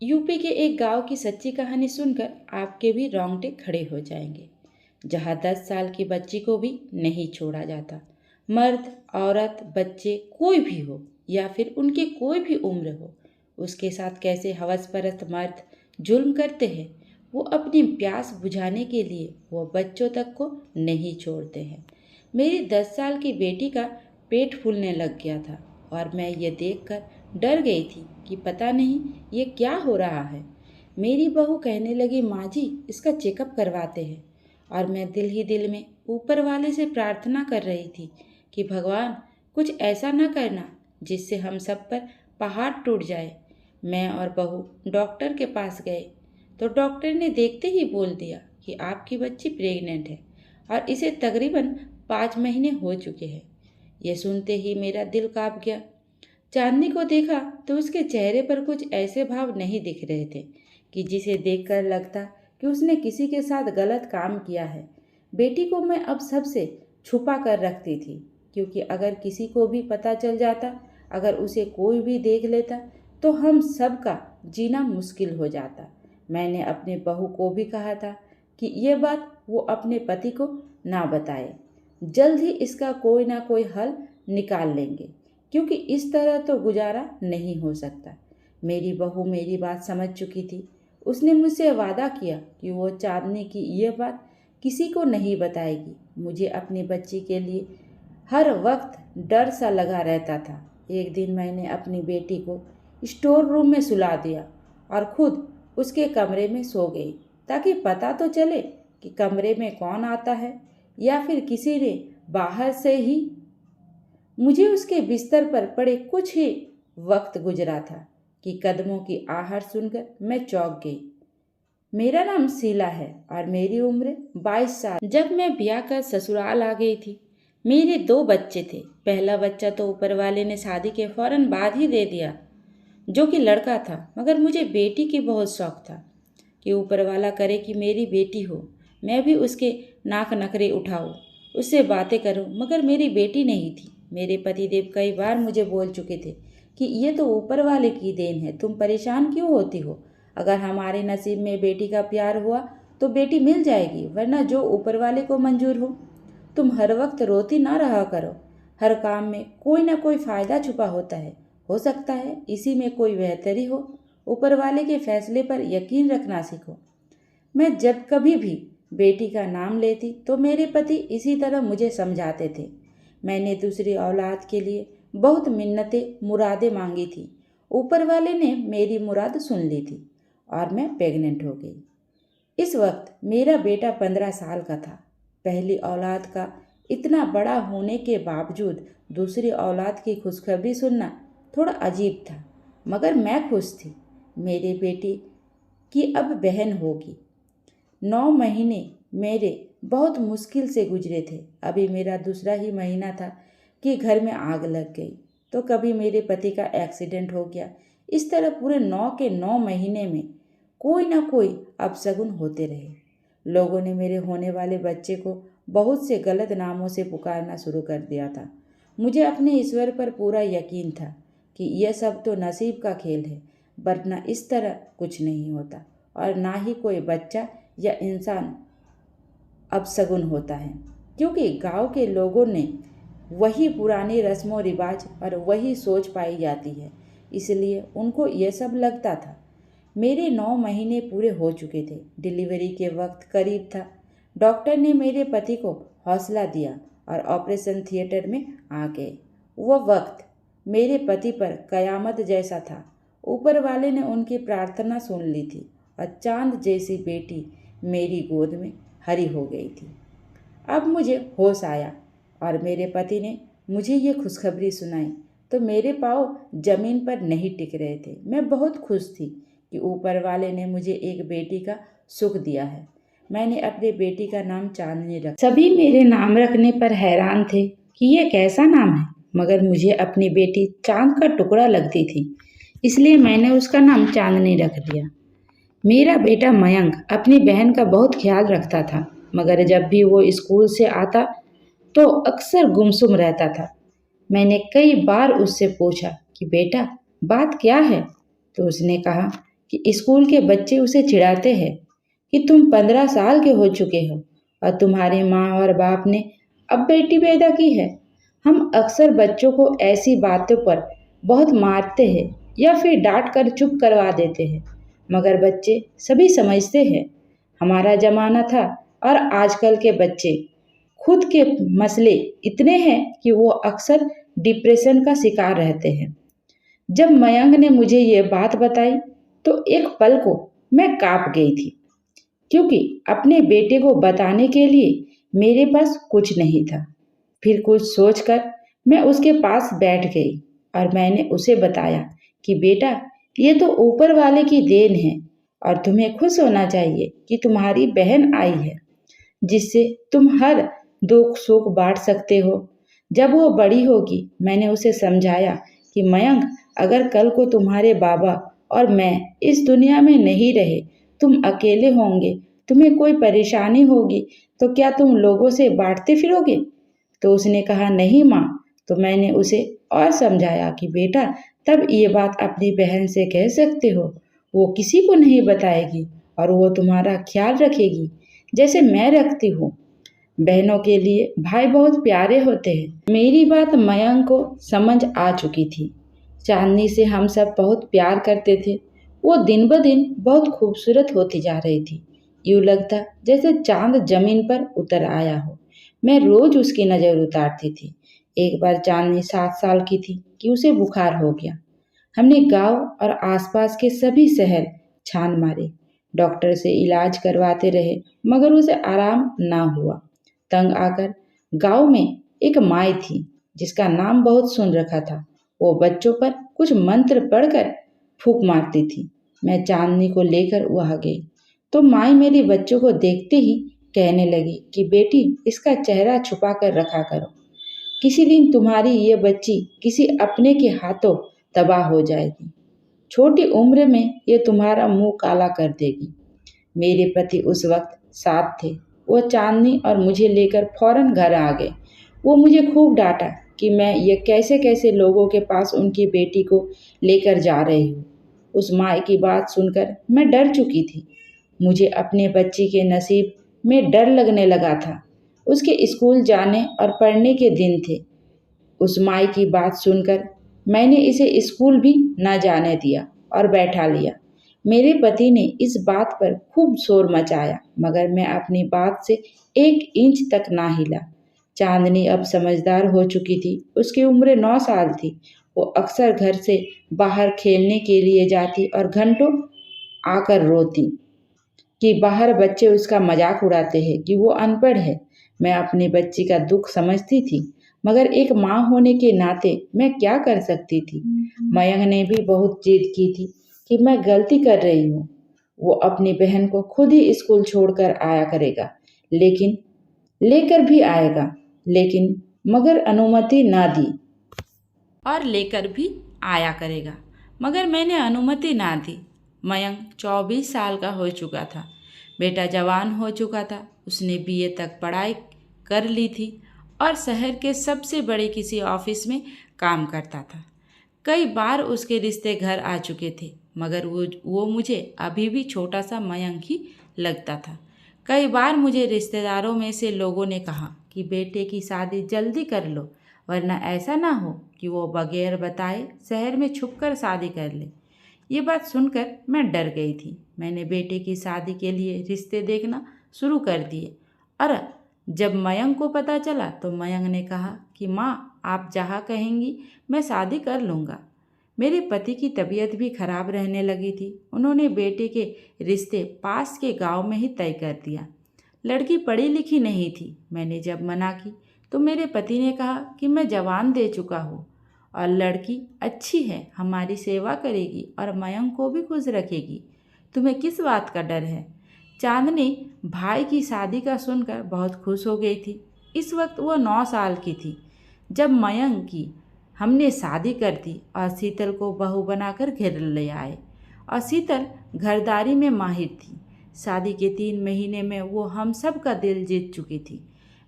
UP के एक गांव की सच्ची कहानी सुनकर आपके भी रोंगटे खड़े हो जाएंगे। जहां 10 साल की बच्ची को भी नहीं छोड़ा जाता। मर्द, औरत, बच्चे कोई भी हो या फिर उनकी कोई भी उम्र हो, उसके साथ कैसे हवसपरस्त मर्द जुल्म करते हैं। वो अपनी प्यास बुझाने के लिए वो बच्चों तक को नहीं छोड़ते हैं। मेरी 10 साल की बेटी का पेट फूलने लग गया था और मैं ये देखकर डर गई थी कि पता नहीं ये क्या हो रहा है। मेरी बहू कहने लगी, माँ जी इसका चेकअप करवाते हैं। और मैं दिल ही दिल में ऊपर वाले से प्रार्थना कर रही थी कि भगवान कुछ ऐसा न करना जिससे हम सब पर पहाड़ टूट जाए। मैं और बहू डॉक्टर के पास गए तो डॉक्टर ने देखते ही बोल दिया कि आपकी बच्ची प्रेग्नेंट है और इसे तकरीबन 5 महीने हो चुके हैं। ये सुनते ही मेरा दिल कांप गया। चांदनी को देखा तो उसके चेहरे पर कुछ ऐसे भाव नहीं दिख रहे थे कि जिसे देखकर लगता कि उसने किसी के साथ गलत काम किया है। बेटी को मैं अब सबसे छुपा कर रखती थी, क्योंकि अगर किसी को भी पता चल जाता, अगर उसे कोई भी देख लेता, तो हम सब का जीना मुश्किल हो जाता। मैंने अपने बहू को भी कहा था कि ये बात वो अपने पति को ना बताए। जल्द ही इसका कोई ना कोई हल निकाल लेंगे, क्योंकि इस तरह तो गुजारा नहीं हो सकता। मेरी बहू मेरी बात समझ चुकी थी। उसने मुझसे वादा किया कि वो चांदनी की ये बात किसी को नहीं बताएगी। मुझे अपनी बच्ची के लिए हर वक्त डर सा लगा रहता था। एक दिन मैंने अपनी बेटी को स्टोर रूम में सुला दिया और खुद उसके कमरे में सो गई, ताकि पता तो चले कि कमरे में कौन आता है या फिर किसी ने बाहर से ही। मुझे उसके बिस्तर पर पड़े कुछ ही वक्त गुजरा था कि कदमों की आहट सुनकर मैं चौंक गई। मेरा नाम शीला है और मेरी उम्र 22 साल। जब मैं ब्याह कर ससुराल आ गई थी, मेरे 2 बच्चे थे। पहला बच्चा तो ऊपर वाले ने शादी के फौरन बाद ही दे दिया, जो कि लड़का था। मगर मुझे बेटी की बहुत शौक था कि ऊपर वाला करे कि मेरी बेटी हो, मैं भी उसके नाक नखरे उठाऊं, उससे बातें करूं। मगर मेरी बेटी नहीं थी। मेरे पतिदेव कई बार मुझे बोल चुके थे कि ये तो ऊपर वाले की देन है, तुम परेशान क्यों होती हो। अगर हमारे नसीब में बेटी का प्यार हुआ तो बेटी मिल जाएगी, वरना जो ऊपर वाले को मंजूर हो। तुम हर वक्त रोती ना रहा करो। हर काम में कोई ना कोई फायदा छुपा होता है। हो सकता है इसी में कोई बेहतरी हो। ऊपर वाले के फैसले पर यकीन रखना सीखो। मैं जब कभी भी बेटी का नाम लेती तो मेरे पति इसी तरह मुझे समझाते थे। मैंने दूसरी औलाद के लिए बहुत मिन्नतें मुरादें मांगी थी। ऊपर वाले ने मेरी मुराद सुन ली थी और मैं प्रेग्नेंट हो गई। इस वक्त मेरा बेटा 15 साल का था। पहली औलाद का इतना बड़ा होने के बावजूद दूसरी औलाद की खुशखबरी सुनना थोड़ा अजीब था, मगर मैं खुश थी। मेरी बेटी की अब बहन होगी। 9 महीने मेरे बहुत मुश्किल से गुजरे थे। अभी मेरा दूसरा ही महीना था कि घर में आग लग गई, तो कभी मेरे पति का एक्सीडेंट हो गया। इस तरह पूरे 9 के 9 महीने में कोई ना कोई अपशगुन होते रहे। लोगों ने मेरे होने वाले बच्चे को बहुत से गलत नामों से पुकारना शुरू कर दिया था। मुझे अपने ईश्वर पर पूरा यकीन था कि यह सब तो नसीब का खेल है, वरना इस तरह कुछ नहीं होता और ना ही कोई बच्चा या इंसान अपशगुन होता है, क्योंकि गांव के लोगों ने वही पुरानी रस्मों रिवाज और वही सोच पाई जाती है, इसलिए उनको यह सब लगता था। मेरे 9 महीने पूरे हो चुके थे। डिलीवरी के वक्त करीब था। डॉक्टर ने मेरे पति को हौसला दिया और ऑपरेशन थिएटर में आ गए। वह वक्त मेरे पति पर कयामत जैसा था। ऊपर वाले ने उनकी प्रार्थना सुन ली थी और चांद जैसी बेटी मेरी गोद में हरी हो गई थी। अब मुझे होश आया और मेरे पति ने मुझे ये खुशखबरी सुनाई तो मेरे पाँव जमीन पर नहीं टिक रहे थे। मैं बहुत खुश थी कि ऊपर वाले ने मुझे एक बेटी का सुख दिया है। मैंने अपने बेटी का नाम चांदनी रखा। सभी मेरे नाम रखने पर हैरान थे कि ये कैसा नाम है, मगर मुझे अपनी बेटी चांद का टुकड़ा लगती थी, इसलिए मैंने उसका नाम चांदनी रख दिया। मेरा बेटा मयंक अपनी बहन का बहुत ख्याल रखता था, मगर जब भी वो स्कूल से आता तो अक्सर गुमसुम रहता था। मैंने कई बार उससे पूछा कि बेटा बात क्या है, तो उसने कहा कि स्कूल के बच्चे उसे चिढ़ाते हैं कि तुम 15 साल के हो चुके हो और तुम्हारी माँ और बाप ने अब बेटी पैदा की है। हम अक्सर बच्चों को ऐसी बातों पर बहुत मारते हैं या फिर डांट कर चुप करवा देते हैं, मगर बच्चे सभी समझते हैं। हमारा जमाना था और आजकल के बच्चे खुद के मसले इतने हैं कि वो अक्सर डिप्रेशन का शिकार रहते हैं। जब मयंक ने मुझे ये बात बताई तो एक पल को मैं कांप गई थी, क्योंकि अपने बेटे को बताने के लिए मेरे पास कुछ नहीं था। फिर कुछ सोचकर मैं उसके पास बैठ गई और मैंने उसे बताया कि बेटा, ये तो ऊपर वाले की देन है और तुम्हें खुश होना चाहिए कि तुम्हारी बहन आई है, जिससे तुम हर दुख सुख बांट सकते हो। जब वो बड़ी होगी, मैंने उसे समझाया कि मयंक, अगर कल को तुम्हारे बाबा और मैं इस दुनिया में नहीं रहे, तुम अकेले होंगे, तुम्हें कोई परेशानी होगी, तो क्या तुम लोगों से बांटते फिरोगे? तो उसने कहा, नहीं माँ। तो मैंने उसे और समझाया कि बेटा, तब ये बात अपनी बहन से कह सकते हो, वो किसी को नहीं बताएगी और वो तुम्हारा ख्याल रखेगी जैसे मैं रखती हूँ। बहनों के लिए भाई बहुत प्यारे होते हैं। मेरी बात मयंक को समझ आ चुकी थी। चांदनी से हम सब बहुत प्यार करते थे। वो दिन ब दिन बहुत खूबसूरत होती जा रही थी। यूँ लगता जैसे चांद जमीन पर उतर आया हो। मैं रोज उसकी नज़र उतारती थी। एक बार चांदनी 7 साल की थी कि उसे बुखार हो गया। हमने गांव और आसपास के सभी शहर छान मारे, डॉक्टर से इलाज करवाते रहे, मगर उसे आराम ना हुआ। तंग आकर गांव में एक माई थी जिसका नाम बहुत सुन रखा था। वो बच्चों पर कुछ मंत्र पढ़कर फूंक मारती थी। मैं चांदनी को लेकर वहां गई तो माई मेरे बच्चों को देखते ही कहने लगी कि बेटी, इसका चेहरा छुपा कर रखा करो, किसी दिन तुम्हारी ये बच्ची किसी अपने के हाथों तबाह हो जाएगी। छोटी उम्र में ये तुम्हारा मुंह काला कर देगी। मेरे पति उस वक्त साथ थे। वो चांदनी और मुझे लेकर फौरन घर आ गए। वो मुझे खूब डांटा कि मैं ये कैसे कैसे लोगों के पास उनकी बेटी को लेकर जा रही हूँ। उस माँ की बात सुनकर मैं डर चुकी थी। मुझे अपने बच्ची के नसीब में डर लगने लगा था। उसके स्कूल जाने और पढ़ने के दिन थे। उस माई की बात सुनकर मैंने इसे स्कूल भी न जाने दिया और बैठा लिया। मेरे पति ने इस बात पर खूब शोर मचाया, मगर मैं अपनी बात से 1 इंच तक ना हिला। चांदनी अब समझदार हो चुकी थी। उसकी उम्र 9 साल थी। वो अक्सर घर से बाहर खेलने के लिए जाती और घंटों आकर रोती कि बाहर बच्चे उसका मजाक उड़ाते हैं कि वो अनपढ़ है। मैं अपनी बच्ची का दुख समझती थी, मगर एक माँ होने के नाते मैं क्या कर सकती थी। मयंक ने भी बहुत जिद की थी कि मैं गलती कर रही हूँ। वो अपनी बहन को खुद ही स्कूल छोड़कर आया करेगा, लेकिन लेकर भी आएगा, लेकिन मगर अनुमति ना दी और लेकर भी आया करेगा, मगर मैंने अनुमति ना दी। मयंक 24 साल का हो चुका था। बेटा जवान हो चुका था। उसने बीए तक पढ़ाई कर ली थी और शहर के सबसे बड़े किसी ऑफिस में काम करता था। कई बार उसके रिश्ते घर आ चुके थे, मगर वो मुझे अभी भी छोटा सा मयंक ही लगता था। कई बार मुझे रिश्तेदारों में से लोगों ने कहा कि बेटे की शादी जल्दी कर लो, वरना ऐसा ना हो कि वो बगैर बताए शहर में छुपकर शादी कर ले। ये बात सुनकर मैं डर गई थी। मैंने बेटे की शादी के लिए रिश्ते देखना शुरू कर दिए और जब मयंक को पता चला तो मयंक ने कहा कि माँ, आप जहाँ कहेंगी मैं शादी कर लूँगा। मेरे पति की तबीयत भी खराब रहने लगी थी। उन्होंने बेटे के रिश्ते पास के गांव में ही तय कर दिया। लड़की पढ़ी लिखी नहीं थी। मैंने जब मना की तो मेरे पति ने कहा कि मैं जवान दे चुका हूँ और लड़की अच्छी है, हमारी सेवा करेगी और मयंक को भी खुश रखेगी। तुम्हें किस बात का डर है? चांदनी भाई की शादी का सुनकर बहुत खुश हो गई थी। इस वक्त वो 9 साल की थी जब मयंक की हमने शादी कर दी और शीतल को बहू बनाकर घर ले आए। और शीतल घरदारी में माहिर थी। शादी के 3 महीने में वो हम सब का दिल जीत चुकी थी।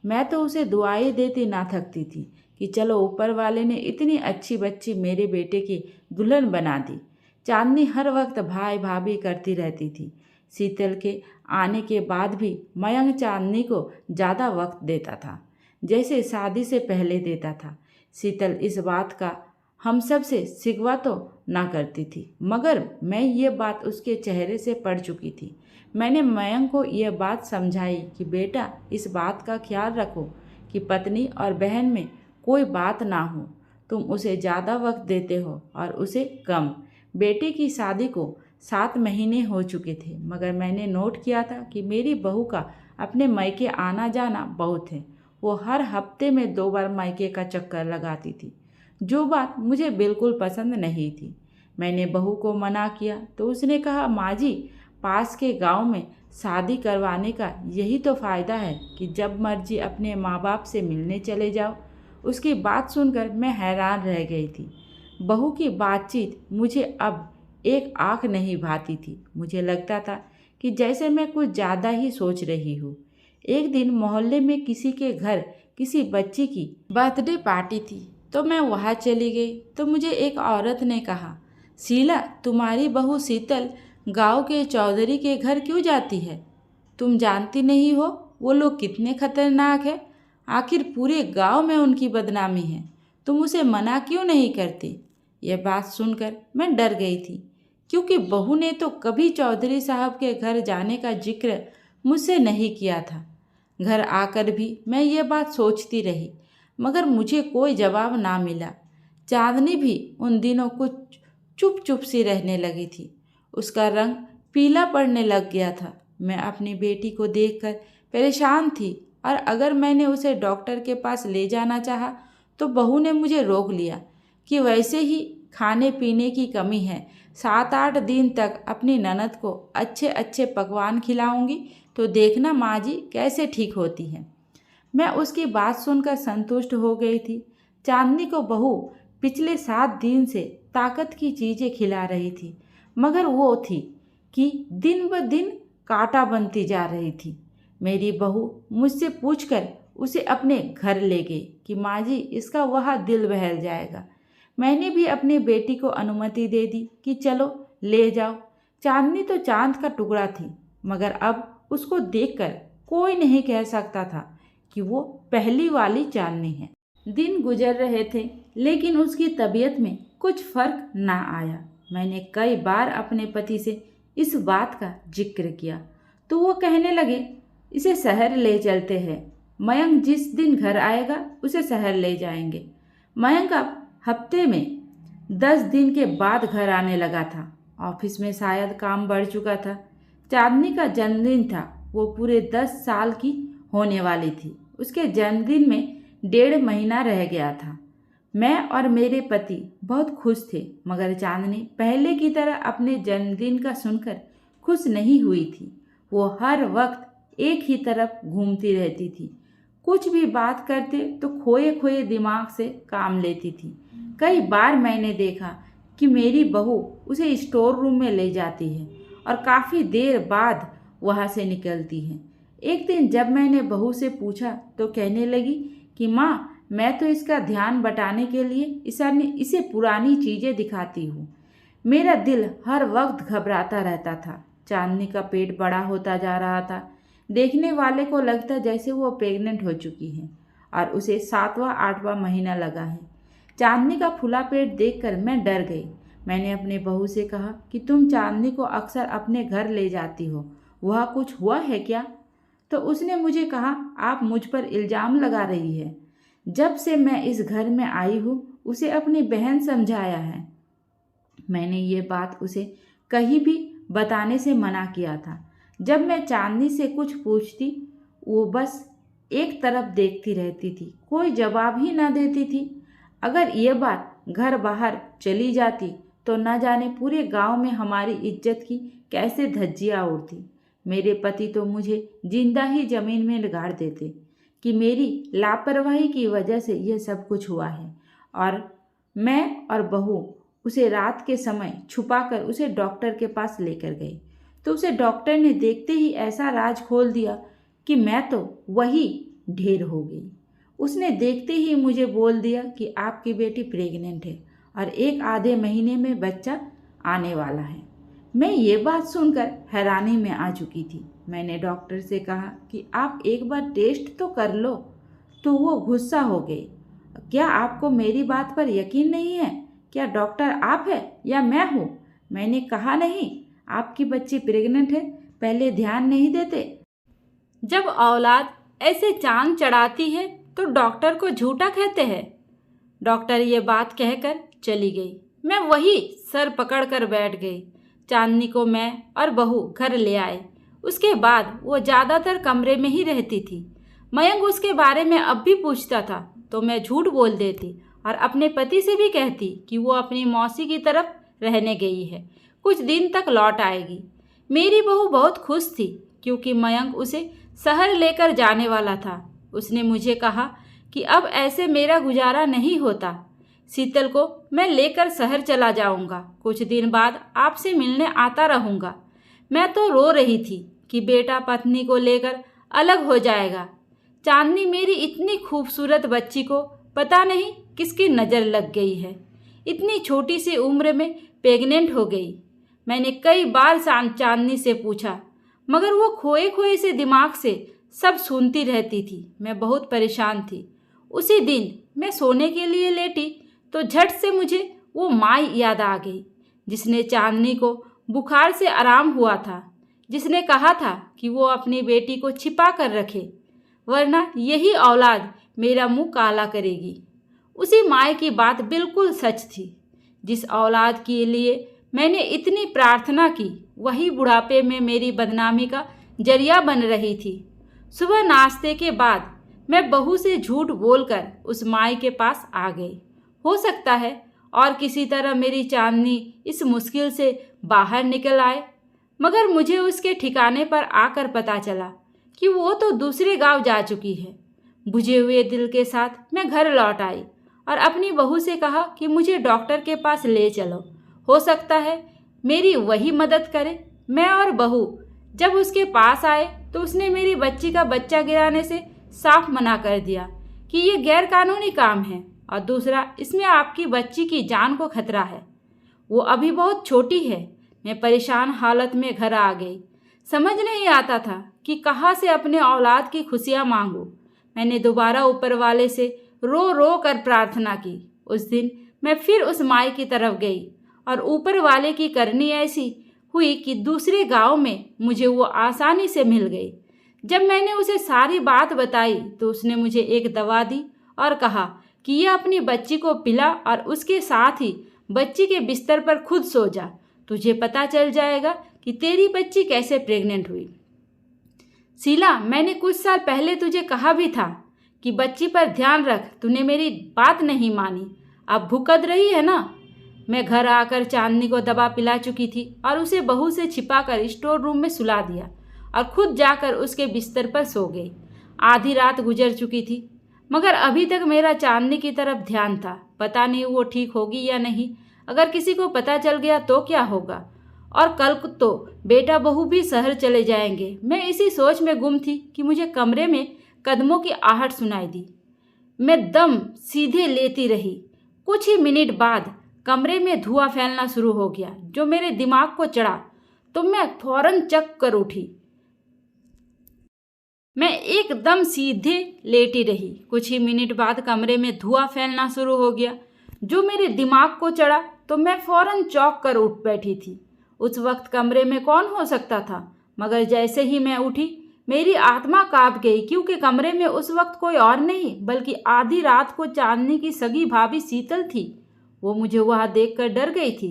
मैं तो उसे दुआएं देती ना थकती थी कि चलो ऊपर वाले ने इतनी अच्छी बच्ची मेरे बेटे की दुल्हन बना दी। चांदनी हर वक्त भाई भाभी करती रहती थी। शीतल के आने के बाद भी मयंक चांदनी को ज़्यादा वक्त देता था, जैसे शादी से पहले देता था। शीतल इस बात का हम सब से शिकवा तो ना करती थी, मगर मैं ये बात उसके चेहरे से पढ़ चुकी थी। मैंने मयंक को यह बात समझाई कि बेटा, इस बात का ख्याल रखो कि पत्नी और बहन में कोई बात ना हो। तुम उसे ज़्यादा वक्त देते हो और उसे कम। बेटे की शादी को 7 महीने हो चुके थे, मगर मैंने नोट किया था कि मेरी बहू का अपने मायके आना जाना बहुत है। वो हर हफ्ते में 2 बार मायके का चक्कर लगाती थी, जो बात मुझे बिल्कुल पसंद नहीं थी। मैंने बहू को मना किया तो उसने कहा, माँ जी, पास के गांव में शादी करवाने का यही तो फ़ायदा है कि जब मर्जी अपने माँ बाप से मिलने चले जाओ। उसकी बात सुनकर मैं हैरान रह गई थी। बहू की बातचीत मुझे अब एक आँख नहीं भाती थी। मुझे लगता था कि जैसे मैं कुछ ज़्यादा ही सोच रही हूँ। एक दिन मोहल्ले में किसी के घर किसी बच्ची की बर्थडे पार्टी थी, तो मैं वहाँ चली गई। तो मुझे एक औरत ने कहा, शीला, तुम्हारी बहू शीतल गांव के चौधरी के घर क्यों जाती है? तुम जानती नहीं हो वो लोग कितने खतरनाक है? आखिर पूरे गांव में उनकी बदनामी है। तुम उसे मना क्यों नहीं करती? यह बात सुनकर मैं डर गई थी, क्योंकि बहू ने तो कभी चौधरी साहब के घर जाने का जिक्र मुझसे नहीं किया था। घर आकर भी मैं ये बात सोचती रही, मगर मुझे कोई जवाब ना मिला। चांदनी भी उन दिनों कुछ चुप चुप सी रहने लगी थी। उसका रंग पीला पड़ने लग गया था। मैं अपनी बेटी को देखकर परेशान थी, और अगर मैंने उसे डॉक्टर के पास ले जाना चाहा तो बहू ने मुझे रोक लिया कि वैसे ही खाने पीने की कमी है। 7-8 दिन तक अपनी ननद को अच्छे अच्छे पकवान खिलाऊंगी तो देखना माँ जी कैसे ठीक होती है। मैं उसकी बात सुनकर संतुष्ट हो गई थी। चांदनी को बहू पिछले 7 दिन से ताकत की चीज़ें खिला रही थी, मगर वो थी कि दिन ब दिन कांटा बनती जा रही थी। मेरी बहू मुझसे पूछकर उसे अपने घर ले गई कि माँ जी, इसका वहाँ दिल बहल जाएगा। मैंने भी अपनी बेटी को अनुमति दे दी कि चलो ले जाओ। चांदनी तो चांद का टुकड़ा थी, मगर अब उसको देखकर कोई नहीं कह सकता था कि वो पहली वाली चांदनी है। दिन गुजर रहे थे, लेकिन उसकी तबीयत में कुछ फर्क ना आया। मैंने कई बार अपने पति से इस बात का जिक्र किया तो वो कहने लगे, इसे शहर ले चलते हैं। मयंक जिस दिन घर आएगा उसे शहर ले जाएंगे। मयंक अब हफ्ते में 10 दिन के बाद घर आने लगा था। ऑफिस में शायद काम बढ़ चुका था। चांदनी का जन्मदिन था। वो पूरे 10 साल की होने वाली थी। उसके जन्मदिन में 1.5 महीना रह गया था। मैं और मेरे पति बहुत खुश थे, मगर चांदनी पहले की तरह अपने जन्मदिन का सुनकर खुश नहीं हुई थी। वो हर वक्त एक ही तरफ घूमती रहती थी। कुछ भी बात करते तो खोए खोए दिमाग से काम लेती थी। कई बार मैंने देखा कि मेरी बहू उसे स्टोर रूम में ले जाती है और काफ़ी देर बाद वहाँ से निकलती है। एक दिन जब मैंने बहू से पूछा तो कहने लगी कि माँ, मैं तो इसका ध्यान बटाने के लिए इसे पुरानी चीज़ें दिखाती हूँ। मेरा दिल हर वक्त घबराता रहता था। चांदनी का पेट बड़ा होता जा रहा था। देखने वाले को लगता जैसे वो प्रेग्नेंट हो चुकी है और उसे 7वां 8वां महीना लगा है। चांदनी का फूला पेट देखकर मैं डर गई। मैंने अपने बहू से कहा कि तुम चांदनी को अक्सर अपने घर ले जाती हो, वह कुछ हुआ है क्या? तो उसने मुझे कहा, आप मुझ पर इल्ज़ाम लगा रही है। जब से मैं इस घर में आई हूँ उसे अपनी बहन समझाया है। मैंने ये बात उसे कहीं भी बताने से मना किया था। जब मैं चांदनी से कुछ पूछती वो बस एक तरफ देखती रहती थी, कोई जवाब ही ना देती थी। अगर ये बात घर बाहर चली जाती तो न जाने पूरे गांव में हमारी इज्जत की कैसे धज्जियाँ उड़ती। मेरे पति तो मुझे जिंदा ही जमीन में गाड़ देते कि मेरी लापरवाही की वजह से यह सब कुछ हुआ है। और मैं और बहू उसे रात के समय छुपाकर उसे डॉक्टर के पास लेकर गई, तो उसे डॉक्टर ने देखते ही ऐसा राज खोल दिया कि मैं तो वही ढेर हो गई। उसने देखते ही मुझे बोल दिया कि आपकी बेटी प्रेग्नेंट है और 1 आधे महीने में बच्चा आने वाला है। मैं ये बात सुनकर हैरानी में आ चुकी थी। मैंने डॉक्टर से कहा कि आप एक बार टेस्ट तो कर लो, तो वो गुस्सा हो गई। क्या आपको मेरी बात पर यकीन नहीं है? क्या डॉक्टर आप है या मैं हूँ? मैंने कहा नहीं, आपकी बच्ची प्रेग्नेंट है, पहले ध्यान नहीं देते। जब औलाद ऐसे चांद चढ़ाती है तो डॉक्टर को झूठा कहते हैं। डॉक्टर ये बात कहकर चली गई। मैं वही सर पकड़कर बैठ गई। चांदनी को मैं और बहू घर ले आए। उसके बाद वो ज़्यादातर कमरे में ही रहती थी। मयंक उसके बारे में अब भी पूछता था तो मैं झूठ बोल देती और अपने पति से भी कहती कि वो अपनी मौसी की तरफ रहने गई है, कुछ दिन तक लौट आएगी। मेरी बहू बहुत खुश थी क्योंकि मयंक उसे शहर लेकर जाने वाला था। उसने मुझे कहा कि अब ऐसे मेरा गुजारा नहीं होता। शीतल को मैं लेकर शहर चला जाऊंगा, कुछ दिन बाद आपसे मिलने आता रहूंगा। मैं तो रो रही थी कि बेटा पत्नी को लेकर अलग हो जाएगा। चांदनी मेरी इतनी खूबसूरत बच्ची को पता नहीं किसकी नज़र लग गई है। इतनी छोटी सी उम्र में प्रेग्नेंट हो गई। मैंने कई बार चांदनी से पूछा, मगर वो खोए खोए से दिमाग से सब सुनती रहती थी। मैं बहुत परेशान थी। उसी दिन मैं सोने के लिए लेटी तो झट से मुझे वो माँ याद आ गई जिसने चांदनी को बुखार से आराम हुआ था, जिसने कहा था कि वो अपनी बेटी को छिपा कर रखे, वरना यही औलाद मेरा मुंह काला करेगी। उसी माँ की बात बिल्कुल सच थी। जिस औलाद के लिए मैंने इतनी प्रार्थना की, वही बुढ़ापे में मेरी बदनामी का जरिया बन रही थी। सुबह नाश्ते के बाद मैं बहू से झूठ बोलकर उस माई के पास आ गई। हो सकता है और किसी तरह मेरी चांदनी इस मुश्किल से बाहर निकल आए, मगर मुझे उसके ठिकाने पर आकर पता चला कि वो तो दूसरे गांव जा चुकी है। बुझे हुए दिल के साथ मैं घर लौट आई और अपनी बहू से कहा कि मुझे डॉक्टर के पास ले चलो, हो सकता है मेरी वही मदद करे। मैं और बहू जब उसके पास आए तो उसने मेरी बच्ची का बच्चा गिराने से साफ मना कर दिया कि ये गैरकानूनी काम है और दूसरा, इसमें आपकी बच्ची की जान को खतरा है। वो अभी बहुत छोटी है। मैं परेशान हालत में घर आ गई। समझ नहीं आता था कि कहाँ से अपने औलाद की खुशियाँ मांगूं। मैंने दोबारा ऊपर वाले से रो रो कर प्रार्थना की। उस दिन मैं फिर उस माई की तरफ गई और ऊपर वाले की करनी ऐसी हुई कि दूसरे गांव में मुझे वो आसानी से मिल गई। जब मैंने उसे सारी बात बताई तो उसने मुझे एक दवा दी और कहा कि यह अपनी बच्ची को पिला और उसके साथ ही बच्ची के बिस्तर पर खुद सो जा। तुझे पता चल जाएगा कि तेरी बच्ची कैसे प्रेग्नेंट हुई। शीला, मैंने कुछ साल पहले तुझे कहा भी था कि बच्ची पर ध्यान रख। तूने मेरी बात नहीं मानी। अब भुगत रही है ना। मैं घर आकर चांदनी को दवा पिला चुकी थी और उसे बहू से छिपाकर स्टोर रूम में सुला दिया और खुद जाकर उसके बिस्तर पर सो गई। आधी रात गुजर चुकी थी, मगर अभी तक मेरा चांदनी की तरफ ध्यान था। पता नहीं वो ठीक होगी या नहीं। अगर किसी को पता चल गया तो क्या होगा। और कल तो बेटा बहू भी शहर चले जाएंगे। मैं इसी सोच में गुम थी कि मुझे कमरे में कदमों की आहट सुनाई दी। मैं दम सीधे लेती रही। कुछ ही मिनट बाद कमरे में धुआं फैलना शुरू हो गया, जो मेरे दिमाग को चढ़ा तो मैं फौरन चक कर उठी। मैं एकदम सीधे लेटी रही। कुछ ही मिनट बाद कमरे में धुआं फैलना शुरू हो गया, जो मेरे दिमाग को चढ़ा तो मैं फौरन चौंक कर उठ बैठी थी। उस वक्त कमरे में कौन हो सकता था, मगर जैसे ही मैं उठी मेरी आत्मा कांप गई, क्योंकि कमरे में उस वक्त कोई और नहीं बल्कि आधी रात को चांदनी की सगी भाभी शीतल थी। वो मुझे वहाँ देखकर डर गई थी।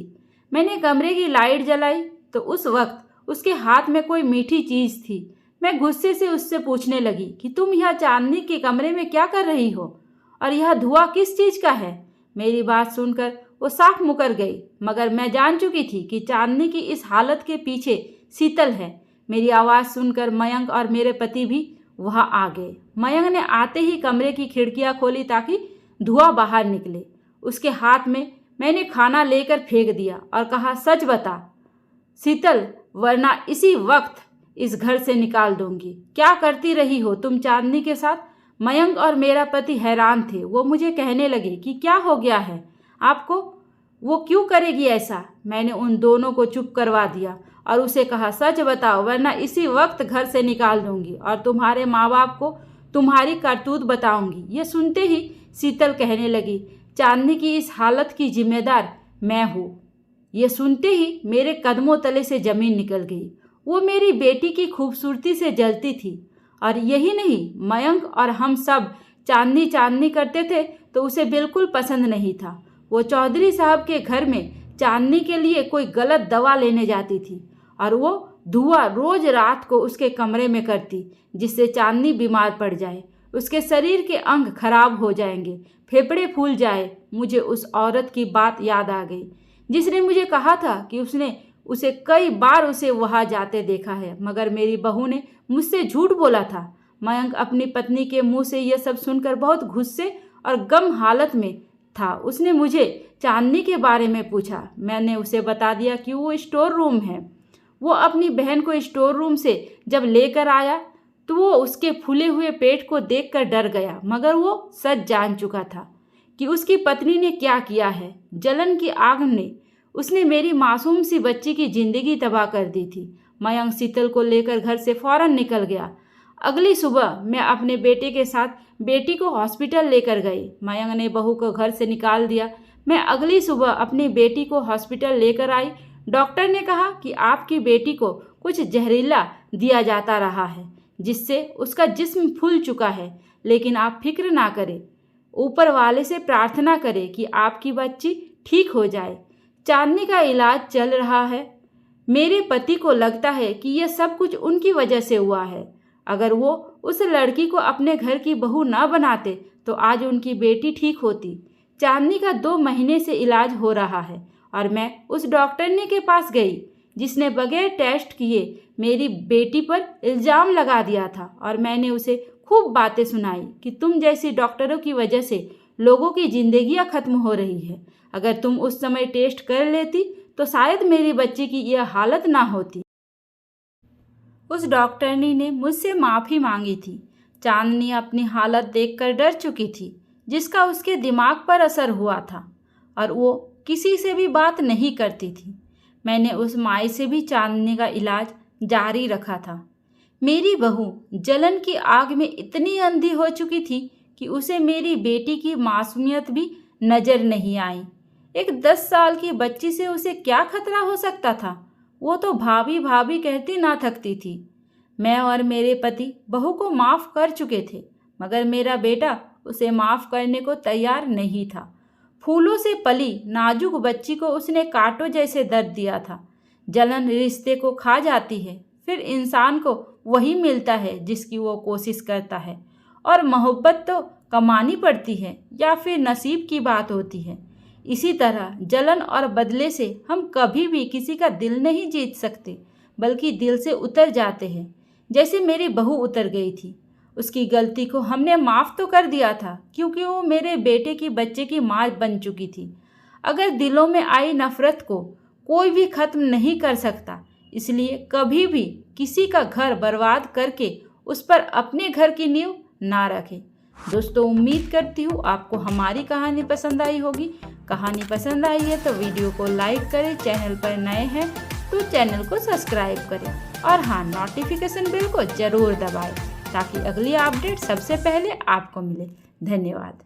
मैंने कमरे की लाइट जलाई तो उस वक्त उसके हाथ में कोई मीठी चीज़ थी। मैं गुस्से से उससे पूछने लगी कि तुम यहाँ चांदनी के कमरे में क्या कर रही हो और यह धुआं किस चीज़ का है। मेरी बात सुनकर वो साफ मुकर गई, मगर मैं जान चुकी थी कि चांदनी की इस हालत के पीछे शीतल है। मेरी आवाज़ सुनकर मयंक और मेरे पति भी वहाँ आ गए। मयंक ने आते ही कमरे की खिड़कियाँ खोली ताकि धुआं बाहर निकले। उसके हाथ में मैंने खाना लेकर फेंक दिया और कहा, सच बता शीतल, वरना इसी वक्त इस घर से निकाल दूंगी। क्या करती रही हो तुम चांदनी के साथ? मयंक और मेरा पति हैरान थे। वो मुझे कहने लगे कि क्या हो गया है आपको। वो क्यों करेगी ऐसा? मैंने उन दोनों को चुप करवा दिया और उसे कहा, सच बताओ वरना इसी वक्त घर से निकाल दूंगी और तुम्हारे माँ बाप को तुम्हारी करतूत बताऊंगी। ये सुनते ही शीतल कहने लगी, चांदनी की इस हालत की जिम्मेदार मैं हूँ। ये सुनते ही मेरे कदमों तले से ज़मीन निकल गई। वो मेरी बेटी की खूबसूरती से जलती थी और यही नहीं, मयंक और हम सब चांदनी चांदनी करते थे तो उसे बिल्कुल पसंद नहीं था। वो चौधरी साहब के घर में चांदनी के लिए कोई गलत दवा लेने जाती थी और वो धुआं रोज रात को उसके कमरे में करती, जिससे चांदनी बीमार पड़ जाए, उसके शरीर के अंग खराब हो जाएंगे, फेफड़े फूल जाए। मुझे उस औरत की बात याद आ गई जिसने मुझे कहा था कि उसने उसे कई बार उसे वहाँ जाते देखा है, मगर मेरी बहू ने मुझसे झूठ बोला था। मयंक अपनी पत्नी के मुंह से यह सब सुनकर बहुत गुस्से और गम हालत में था। उसने मुझे चांदनी के बारे में पूछा। मैंने उसे बता दिया कि वो स्टोर रूम है। वो अपनी बहन को स्टोर रूम से जब लेकर आया तो वो उसके फूले हुए पेट को देखकर डर गया, मगर वो सच जान चुका था कि उसकी पत्नी ने क्या किया है। जलन की आग ने उसने मेरी मासूम सी बच्ची की जिंदगी तबाह कर दी थी। मयंक शीतल को लेकर घर से फौरन निकल गया। अगली सुबह मैं अपने बेटे के साथ बेटी को हॉस्पिटल लेकर गई। मयंक ने बहू को घर से निकाल दिया। मैं अगली सुबह अपनी बेटी को हॉस्पिटल लेकर आई। डॉक्टर ने कहा कि आपकी बेटी को कुछ जहरीला दिया जाता रहा है, जिससे उसका जिस्म फूल चुका है, लेकिन आप फिक्र ना करें, ऊपर वाले से प्रार्थना करें कि आपकी बच्ची ठीक हो जाए। चांदनी का इलाज चल रहा है। मेरे पति को लगता है कि यह सब कुछ उनकी वजह से हुआ है। अगर वो उस लड़की को अपने घर की बहू ना बनाते तो आज उनकी बेटी ठीक होती। चांदनी का 2 महीने से इलाज हो रहा है और मैं उस डॉक्टरनी के पास गई जिसने बगैर टेस्ट किए मेरी बेटी पर इल्ज़ाम लगा दिया था, और मैंने उसे खूब बातें सुनाई कि तुम जैसी डॉक्टरों की वजह से लोगों की जिंदगियां खत्म हो रही है। अगर तुम उस समय टेस्ट कर लेती तो शायद मेरी बच्ची की यह हालत ना होती। उस डॉक्टरनी ने मुझसे माफ़ी मांगी थी। चांदनी अपनी हालत देखकर डर चुकी थी, जिसका उसके दिमाग पर असर हुआ था, और वो किसी से भी बात नहीं करती थी। मैंने उस माई से भी चांदनी का इलाज जारी रखा था। मेरी बहू जलन की आग में इतनी अंधी हो चुकी थी कि उसे मेरी बेटी की मासूमियत भी नज़र नहीं आई। एक 10 साल की बच्ची से उसे क्या खतरा हो सकता था? वो तो भाभी भाभी कहती ना थकती थी। मैं और मेरे पति बहू को माफ़ कर चुके थे, मगर मेरा बेटा उसे माफ़ करने को तैयार नहीं था। फूलों से पली नाजुक बच्ची को उसने कांटों जैसे दर्द दिया था। जलन रिश्ते को खा जाती है, फिर इंसान को वही मिलता है जिसकी वो कोशिश करता है, और मोहब्बत तो कमानी पड़ती है या फिर नसीब की बात होती है। इसी तरह जलन और बदले से हम कभी भी किसी का दिल नहीं जीत सकते, बल्कि दिल से उतर जाते हैं। जैसे मेरी बहू उतर गई थी। उसकी गलती को हमने माफ़ तो कर दिया था, क्योंकि वो मेरे बेटे की बच्चे की माँ बन चुकी थी। अगर दिलों में आई नफ़रत को कोई भी ख़त्म नहीं कर सकता, इसलिए कभी भी किसी का घर बर्बाद करके उस पर अपने घर की नींव ना रखें। दोस्तों, उम्मीद करती हूँ आपको हमारी कहानी पसंद आई होगी। कहानी पसंद आई है तो वीडियो को लाइक करें, चैनल पर नए हैं तो चैनल को सब्सक्राइब करें, और हाँ, नोटिफिकेशन बेल को ज़रूर दबाएं ताकि अगली अपडेट सबसे पहले आपको मिले। धन्यवाद।